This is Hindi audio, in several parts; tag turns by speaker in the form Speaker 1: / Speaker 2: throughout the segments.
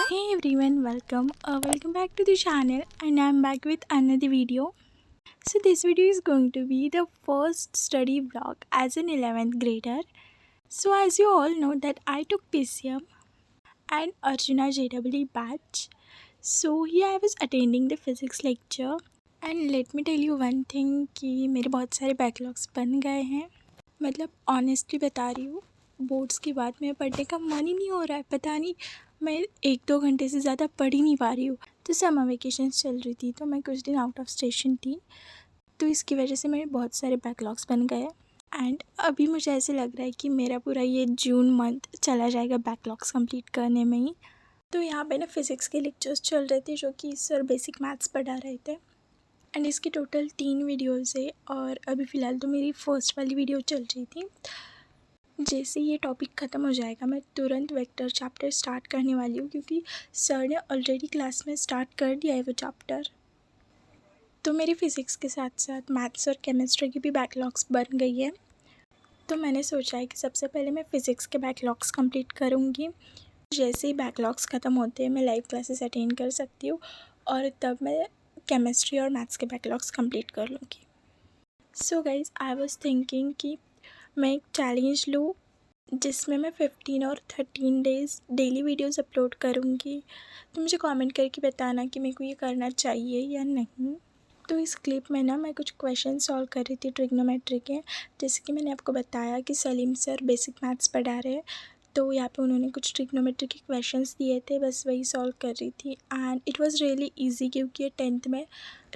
Speaker 1: Hey everyone, welcome back to the channel, and I'm back with another video. So this video is going to be the first study vlog as an 11th grader. So as you all know that I took PCM and Arjuna JEE batch. So here I was attending the physics lecture, and let me tell you one thing कि मेरे बहुत सारे बैकलॉग्स बन गए हैं. मतलब ऑनेस्टली बता रही हूँ, बोर्ड्स के बाद में पढ़ने का मन ही नहीं हो रहा है. पता नहीं, मैं 1-2 घंटे से ज़्यादा पढ़ ही नहीं पा रही हूँ. तो समर वेकेशंस चल रही थी, तो मैं कुछ दिन आउट ऑफ स्टेशन थी, तो इसकी वजह से मेरे बहुत सारे बैकलॉग्स बन गए. एंड अभी मुझे ऐसे लग रहा है कि मेरा पूरा ये जून मंथ चला जाएगा बैकलॉग्स कंप्लीट करने में ही. तो यहाँ पे ना फिज़िक्स के लेक्चर्स चल रहे थे, जो कि सर बेसिक मैथ्स पढ़ा रहे थे. एंड इसकी टोटल 3 वीडियोज़ है, और अभी फ़िलहाल तो मेरी फर्स्ट वाली वीडियो चल रही थी. जैसे ये टॉपिक ख़त्म हो जाएगा मैं तुरंत वेक्टर चैप्टर स्टार्ट करने वाली हूँ, क्योंकि सर ने ऑलरेडी क्लास में स्टार्ट कर दिया है वो चैप्टर. तो मेरी फ़िज़िक्स के साथ साथ मैथ्स और केमिस्ट्री की भी बैकलॉग्स बन गई है. तो मैंने सोचा है कि सबसे पहले मैं फ़िज़िक्स के बैकलॉग्स कंप्लीट करूँगी. जैसे ही बैकलॉग्स ख़त्म होते हैं मैं लाइव क्लासेस अटेंड कर सकती हूँ, और तब मैं केमिस्ट्री और मैथ्स के बैकलॉग्स कंप्लीट कर लूँगी. So guys, I was thinking कि मैं एक चैलेंज लूँ जिसमें मैं 15 और 13 डेज़ डेली वीडियोस अपलोड करूँगी. तो मुझे कमेंट करके बताना कि मेरे को ये करना चाहिए या नहीं. तो इस क्लिप में ना मैं कुछ क्वेश्चन सॉल्व कर रही थी ट्रिग्नोमेट्री के. जैसे कि मैंने आपको बताया कि सलीम सर बेसिक मैथ्स पढ़ा रहे हैं, तो यहाँ पे उन्होंने कुछ ट्रिग्नोमेट्री के क्वेश्चंस दिए थे, बस वही सॉल्व कर रही थी. And it was really easy, क्योंकि ये 10th में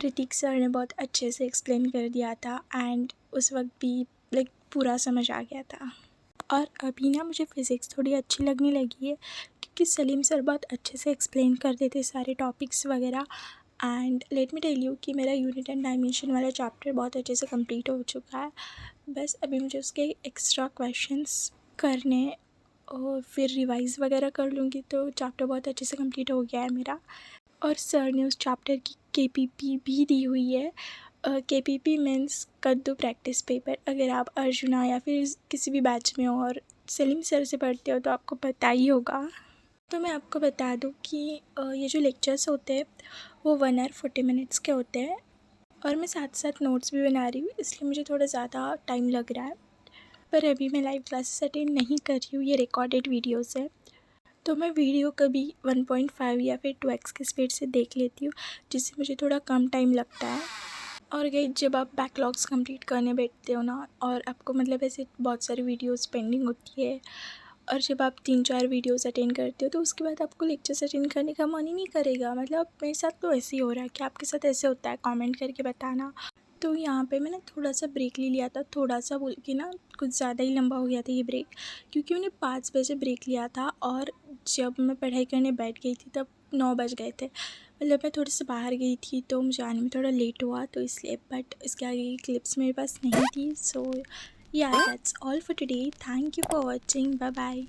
Speaker 1: ऋतिक सर ने बहुत अच्छे से एक्सप्लेन कर दिया था, एंड उस वक्त भी पूरा समझ आ गया था. और अभी ना मुझे फ़िज़िक्स थोड़ी अच्छी लगने लगी है, क्योंकि सलीम सर बहुत अच्छे से एक्सप्लेन करते थे सारे टॉपिक्स वगैरह. And let me tell you कि मेरा यूनिट एंड डायमेंशन वाला चैप्टर बहुत अच्छे से कंप्लीट हो चुका है. बस अभी मुझे उसके एक्स्ट्रा क्वेश्चंस करने और फिर रिवाइज़ वगैरह कर लूँगी, तो चैप्टर बहुत अच्छे से कंप्लीट हो गया है मेरा. और सर ने उस चैप्टर की KPP भी दी हुई है. KPP मीन्स कद्दू प्रैक्टिस पेपर. अगर आप अर्जुना या फिर किसी भी बैच में हो और सलीम सर से पढ़ते हो तो आपको पता ही होगा. तो मैं आपको बता दूं कि ये जो लेक्चर्स होते हैं वो 1 आवर 40 मिनट्स के होते हैं, और मैं साथ साथ नोट्स भी बना रही हूँ, इसलिए मुझे थोड़ा ज़्यादा टाइम लग रहा है. पर अभी मैं लाइव क्लासेस अटेंड नहीं कर रही हूँ, ये रिकॉर्डेड वीडियोज़ है. तो मैं वीडियो कभी 1.5 या फिर 2x की स्पीड से देख लेती हूँ, जिससे मुझे थोड़ा कम टाइम लगता है. और गाइस, जब आप बैकलॉग्स कंप्लीट करने बैठते हो ना, और आपको मतलब ऐसे बहुत सारी वीडियोस पेंडिंग होती है, और जब आप 3-4 वीडियोस अटेंड करते हो तो उसके बाद आपको लेक्चर्स अटेंड करने का मन ही नहीं करेगा. मतलब मेरे साथ तो ऐसे ही हो रहा है. कि आपके साथ ऐसे होता है? कमेंट करके बताना. तो यहाँ पे मैंने थोड़ा सा ब्रेक ले लिया था. थोड़ा सा बोल के ना कुछ ज़्यादा ही लंबा हो गया था ये ब्रेक, क्योंकि मैंने 5 बजे ब्रेक लिया था, और जब मैं पढ़ाई करने बैठ गई थी तब 9 बज गए थे. मतलब मैं थोड़े से बाहर गई थी, तो मुझे आने में थोड़ा लेट हुआ, तो इसलिए. बट इसके आगे की क्लिप्स मेरे पास नहीं थी. So yeah that's all for today. Thank you for watching. Bye bye.